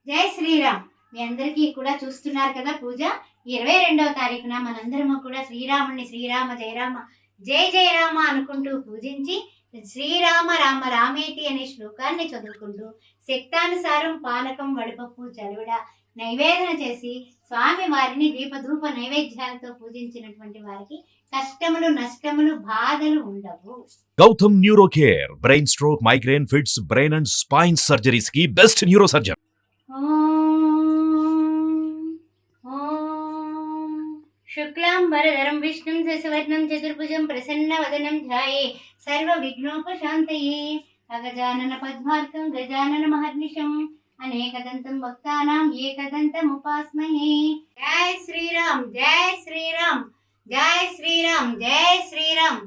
జై శ్రీరామ్. మీ అందరికీ కూడా చూస్తున్నారు కదా పూజ. 22వ తారీఖున మనందరము కూడా శ్రీరాముణ్ణి శ్రీరామ జయరామ జయ జయరామ అనుకుంటూ పూజించి శ్రీరామ రామ రామేతి అనే శ్లోకాన్ని చదువుకుంటూ శక్తానుసారం పానకం వడపప్పు చలివిడ నైవేదన చేసి స్వామి వారిని దీపధూప నైవేద్యాలతో పూజించినటువంటి వారికి కష్టములు నష్టములు బాధలు ఉండవు. Gautam neuro care brain stroke migraine fits brain and spine surgeries కి బెస్ట్ న్యూరో సర్జన్. శుక్లాంబరధరం విష్ణుం శశివర్ణం చతుర్భుజం ప్రసన్నవదనం ధ్యాయే సర్వవిఘ్నోపశాంతయే అగజానన పద్మార్కం గజానన మహర్నిశం అనేకదంతం భక్తానాం ఏకదంతం ఉపాస్మహే. జై శ్రీరామ్ జై శ్రీరామ్ జై శ్రీరామ్ జై శ్రీరామ్.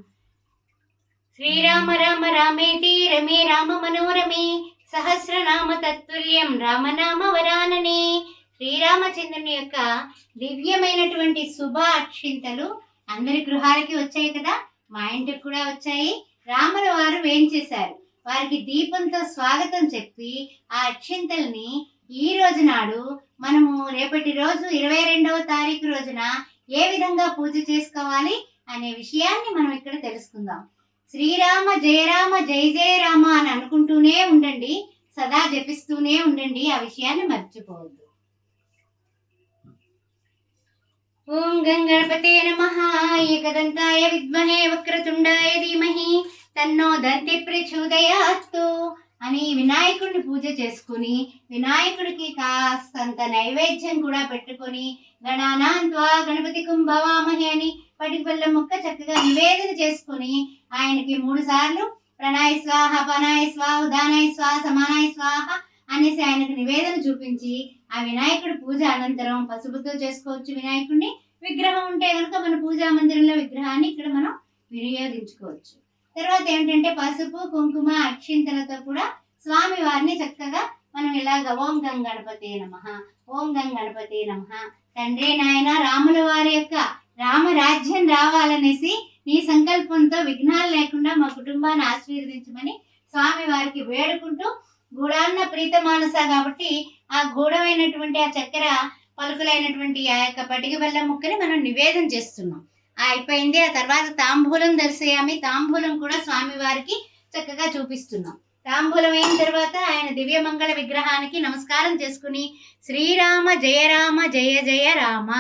శ్రీరామ రామ రామేతి రమే రామ మనోరమే సహస్రనామ తత్తుల్యం రామనామ వరాననే. శ్రీరామచంద్రుని యొక్క దివ్యమైనటువంటి శుభ అక్షింతలు అందరి గృహాలకి వచ్చాయి కదా, మా ఇంటికి కూడా వచ్చాయి. రాముల వారు వేంచేశారు. వారికి దీపంతో స్వాగతం చెప్పి ఆ అక్షింతల్ని ఈ రోజు నాడు మనము రేపటి రోజు 22వ తారీఖు రోజున ఏ విధంగా పూజ చేసుకోవాలి అనే విషయాన్ని మనం ఇక్కడ తెలుసుకుందాం. శ్రీరామ జయరామ జయ జయ రామ అని అనుకుంటూనే ఉండండి, సదా జపిస్తూనే ఉండండి, ఆ విషయాన్ని మర్చిపోవద్దు. ఓం గంగణపతే నమః. ఏకదంతాయ విద్మహే వక్రతుండాయ ధీమహి తన్నో దంతి ప్రచోదయాత్తు అని వినాయకుడిని పూజ చేసుకుని వినాయకుడికి కాస్తంత నైవేద్యం కూడా పెట్టుకొని గణానాన్త్వా గణపతి కుంభవామహి అని పటికి బెల్లం ముక్క చక్కగా నివేదన చేసుకుని ఆయనకి 3 సార్లు ప్రణాయ స్వాహ పనాయ స్వాహ ఉదానాయ స్వాహ సమానాయ స్వాహ అనేసి ఆయనకు నివేదన చూపించి ఆ వినాయకుడి పూజ అనంతరం పసుపుతో చేసుకోవచ్చు. వినాయకుడిని విగ్రహం ఉంటే కనుక మన పూజా మందిరంలో విగ్రహాన్ని ఇక్కడ మనం వినియోగించుకోవచ్చు. తర్వాత ఏంటంటే పసుపు కుంకుమ అక్షింతలతో కూడా స్వామి వారిని చక్కగా మనం ఇలాగ ఓం గంగణపతే నమః ఓం గంగణపతే నమః. తండ్రి నాయన రాముల వారి యొక్క రామరాజ్యం రావాలనేసి నీ సంకల్పంతో విఘ్నాలు లేకుండా మా కుటుంబాన్ని ఆశీర్వదించమని స్వామి వారికి వేడుకుంటూ గూఢాన్న ప్రీత మానస కాబట్టి ఆ గూఢమైనటువంటి ఆ చక్కెర పలుకులైనటువంటి ఆ యొక్క పటిక బెల్లం ముక్కని మనం నివేదన చేస్తున్నాం. అయిపోయింది. ఆ తర్వాత తాంబూలం దర్శయామి. తాంబూలం కూడా స్వామి వారికి చక్కగా చూపిస్తున్నాం. తాంబూలం అయిన తర్వాత ఆయన దివ్యమంగళ విగ్రహానికి నమస్కారం చేసుకుని శ్రీరామ జయ రామ జయ జయ రామ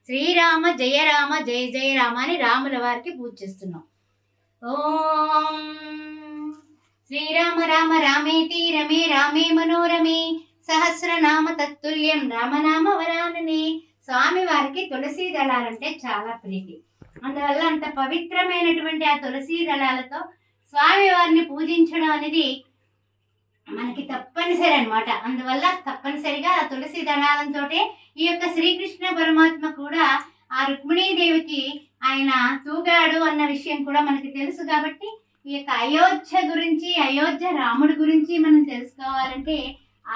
శ్రీరామ జయ రామ జయ జయ రామ అని రాముల వారికి పూజ చేస్తున్నాం. ఓం శ్రీరామ రామ రామేతి రమే రామే మనోరమే సహస్రనామ తత్తుల్యం రామనామ వరాననే. స్వామి వారికి తులసి దళాలంటే చాలా ప్రీతి. అందువల్ల అంత పవిత్రమైనటువంటి ఆ తులసి దళాలతో స్వామి వారిని పూజించడం అనేది మనకి తప్పనిసరి అనమాట. అందువల్ల తప్పనిసరిగా ఆ తులసి దళాలంతో ఈ యొక్క శ్రీకృష్ణ పరమాత్మ కూడా ఆ రుక్మిణీదేవికి ఆయన తూగాడు అన్న విషయం కూడా మనకి తెలుసు. కాబట్టి ఈ యొక్క అయోధ్య గురించి, అయోధ్య రాముడి గురించి మనం తెలుసుకోవాలంటే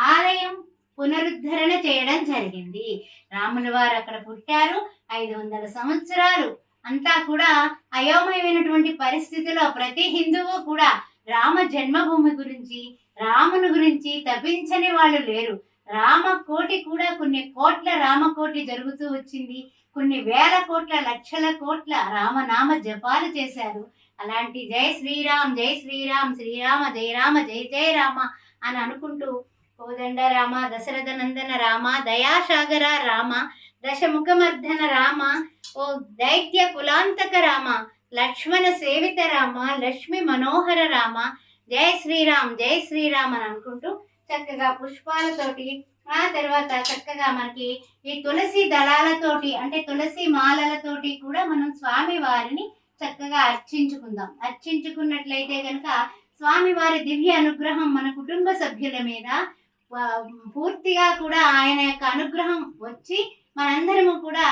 ఆలయం పునరుద్ధరణ చేయడం జరిగింది. రాముల వారు అక్కడ పుట్టారు. 500 సంవత్సరాలు అంతా కూడా అయోమయమైనటువంటి పరిస్థితిలో ప్రతి హిందువు కూడా రామ జన్మభూమి గురించి, రాముని గురించి తపించని వాళ్ళు లేరు. రామకోటి కూడా కొన్ని కోట్ల రామకోటి జరుగుతూ వచ్చింది. కొన్ని వేల కోట్ల లక్షల కోట్ల రామనామ జపాలు చేశారు. అలాంటి జై శ్రీరామ్ జై శ్రీరామ్ శ్రీరామ జయ రామ జయ జయ రామ అని అనుకుంటూ కోదండ రామ దశరథ నందన రామ దయాసాగర రామ దశముఖమర్ధన రామ ఓ దైత్య కులాంతక రామ లక్ష్మణ సేవిత రామ లక్ష్మి మనోహర రామ జై శ్రీరామ్ జై శ్రీరామ్ అని అనుకుంటూ చక్కగా పుష్పాలతోటి ఆ తర్వాత చక్కగా మనకి ఈ తులసి దళాలతోటి అంటే తులసి మాలలతోటి కూడా మనం స్వామి వారిని చక్కగా అర్చించుకుందాం. అర్చించుకున్నట్లయితే కనుక స్వామి వారి దివ్య అనుగ్రహం మన కుటుంబ సభ్యుల మీద పూర్తిగా కూడా ఆయన యొక్క అనుగ్రహం వచ్చి మనందరము కూడా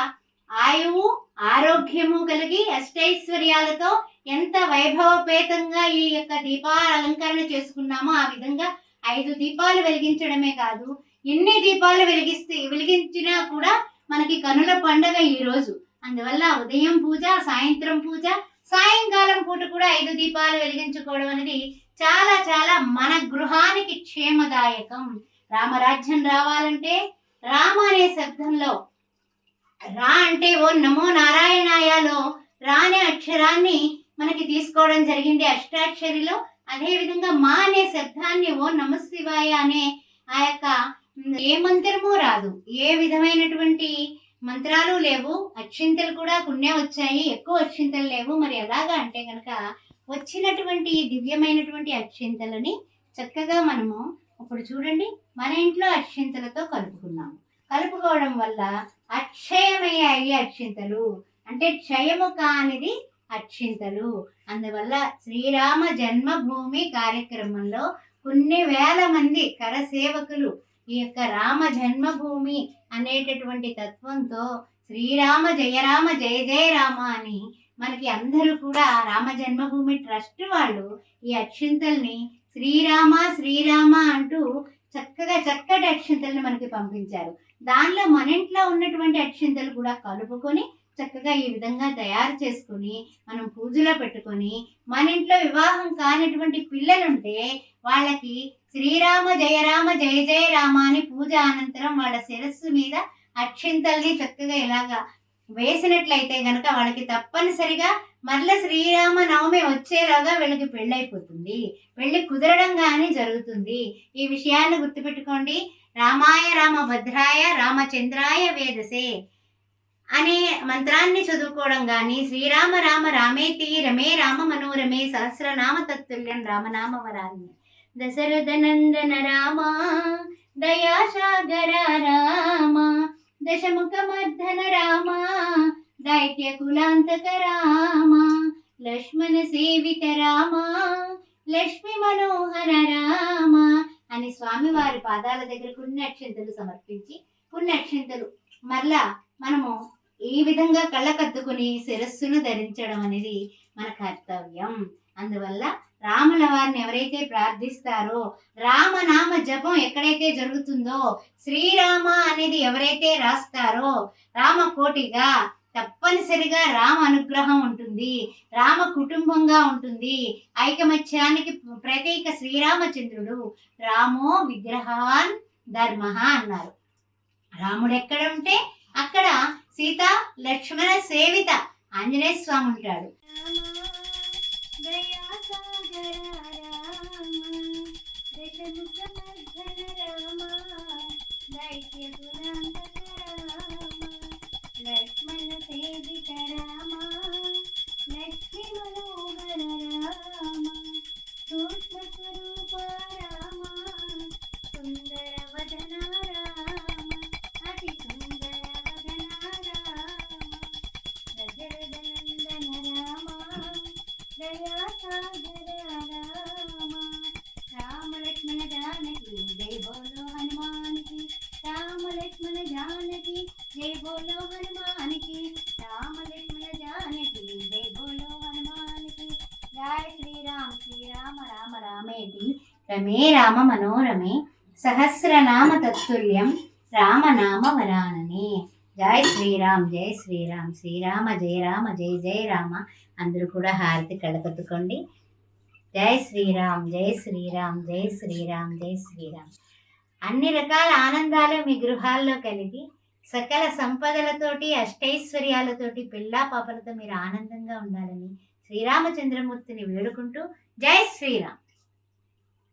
ఆయువు ఆరోగ్యము కలిగి అష్టైశ్వర్యాలతో ఎంత వైభవపేతంగా ఈ యొక్క దీపాల అలంకరణ చేసుకున్నామో ఆ విధంగా 5 దీపాలు వెలిగించడమే కాదు, ఎన్ని దీపాలు వెలిగించినా కూడా మనకి కనుల పండగ ఈ రోజు. అందువల్ల ఉదయం పూజ, సాయంత్రం పూజ, సాయంకాలం పూట కూడా 5 దీపాలు వెలిగించుకోవడం అనేది చాలా చాలా మన గృహానికి క్షేమదాయకం. రామరాజ్యం రావాలంటే రామ అనే శబ్దంలో రా అంటే ఓ నమో నారాయణాయలో రా అనే అక్షరాన్ని మనకి తీసుకోవడం జరిగింది అష్టాక్షరిలో. అదే విధంగా మా అనే శబ్దాన్ని ఓ నమ శివాయ అనే ఆ యొక్క ఏ మంత్రము రాదు, ఏ విధమైనటువంటి మంత్రాలు లేవు. అక్షింతలు కూడా కొన్నే వచ్చాయి, ఎక్కువ అక్షింతలు లేవు. మరి ఎలాగా అంటే కనుక వచ్చినటువంటి దివ్యమైనటువంటి అక్షింతలని చక్కగా మనము ఇప్పుడు చూడండి మన ఇంట్లో అక్షింతలతో కలుపుకున్నాము. కలుపుకోవడం వల్ల అక్షయమయ్యాయి అక్షింతలు, అంటే క్షయము కానిది అక్షింతలు. అందువల్ల శ్రీరామ జన్మభూమి కార్యక్రమంలో కొన్ని వేల మంది కరసేవకులు ఈ యొక్క రామ జన్మభూమి అనేటటువంటి తత్వంతో శ్రీరామ జయరామ జయ జయ రామ అని మనకి అందరూ కూడా రామ జన్మభూమి ట్రస్ట్ వాళ్ళు ఈ అక్షింతల్ని శ్రీరామ శ్రీరామ అంటూ చక్కగా చక్కటి అక్షింతల్ని మనకి పంపించారు. దానిలో మన ఇంట్లో ఉన్నటువంటి అక్షింతలు కూడా కలుపుకొని చక్కగా ఈ విధంగా తయారు చేసుకొని మనం పూజలో పెట్టుకొని మన ఇంట్లో వివాహం కానిటువంటి పిల్లలుంటే వాళ్ళకి శ్రీరామ జయరామ జయ జయ రామ అని పూజ అనంతరం వాళ్ళ శిరస్సు మీద అక్షింతల్ని చక్కగా ఇలాగా వేసినట్లయితే గనక వాళ్ళకి తప్పనిసరిగా మరల శ్రీరామ నవమి వచ్చేలాగా వీళ్ళకి పెళ్ళైపోతుంది, పెళ్లి కుదరడం కానీ జరుగుతుంది. ఈ విషయాన్ని గుర్తుపెట్టుకోండి. రామాయ రామభద్రాయ రామచంద్రాయ వేదసే అనే మంత్రాన్ని చదువుకోవడం కానీ శ్రీరామ రామ రామేతి రమే రామ మనోరమే సహస్రనామ తత్తుల్యం రామనామ వరాన్ని దశరథ నందన రామ దయాసాగర రామ దశముఖమర్ధన రామ దైత్య కులాంతక రామ లక్ష్మణ సేవిత రామ లక్ష్మి మనోహర రామ అని స్వామివారి పాదాల దగ్గర పుణ్యాక్షంతలు సమర్పించి పుణ్యాక్షంతలు మరలా మనము ఈ విధంగా కళ్ళకద్దుకుని శిరస్సును ధరించడం అనేది మన కర్తవ్యం. అందువల్ల రాముల వారిని ఎవరైతే ప్రార్థిస్తారో, రామనామ జపం ఎక్కడైతే జరుగుతుందో, శ్రీరామ అనేది ఎవరైతే రాస్తారో రామకోటిగా తప్పనిసరిగా రామ అనుగ్రహం ఉంటుంది, రామ కుటుంబంగా ఉంటుంది. ఐకమత్యానికి ప్రతీక శ్రీరామచంద్రుడు. రామో విగ్రహాన్ ధర్మ అన్నారు. రాముడు ఎక్కడ ఉంటే అక్కడ సీత లక్ష్మణ సేవిత ఆంజనేయ స్వామి ఉంటాడు. లక్ష్మణ సేవిత రామ లక్ష్మీ మనోహర రామ సూక్ష్మ స్వరూప రామ సుందర వదన రామ అతి సుందర వదన రామ దశరథ నందన రామ దయాసాగర రామ రామ లక్ష్మణ జానకి జై బోలో హనుమానికి రామ లక్ష్మణ జానకి జై బోలో హనుమానికి రామ లక్ష్మణ జానకి జై బోలో హనుమానికి జయ శ్రీరామ్ శ్రీరామ రామ రామేతి రమే రామ మనోరమే సహస్రనామ తత్తుల్యం రామనామ వరాననే. జై శ్రీరామ్ జై శ్రీరామ్ శ్రీరామ జయ రామ జయ జయ రామ. అందరూ కూడా హారతి కళ్ళకత్తుకోండి. జై శ్రీరామ్ జై శ్రీరామ్ జై శ్రీరామ్ జై శ్రీరామ్. అన్ని రకాల ఆనందాలు మీ గృహాల్లో కలిగి సకల సంపదలతోటి అష్టైశ్వర్యాలతోటి పిల్లా పాపలతో మీరు ఆనందంగా ఉండాలని శ్రీరామచంద్రమూర్తిని వేడుకుంటూ జై శ్రీరామ్.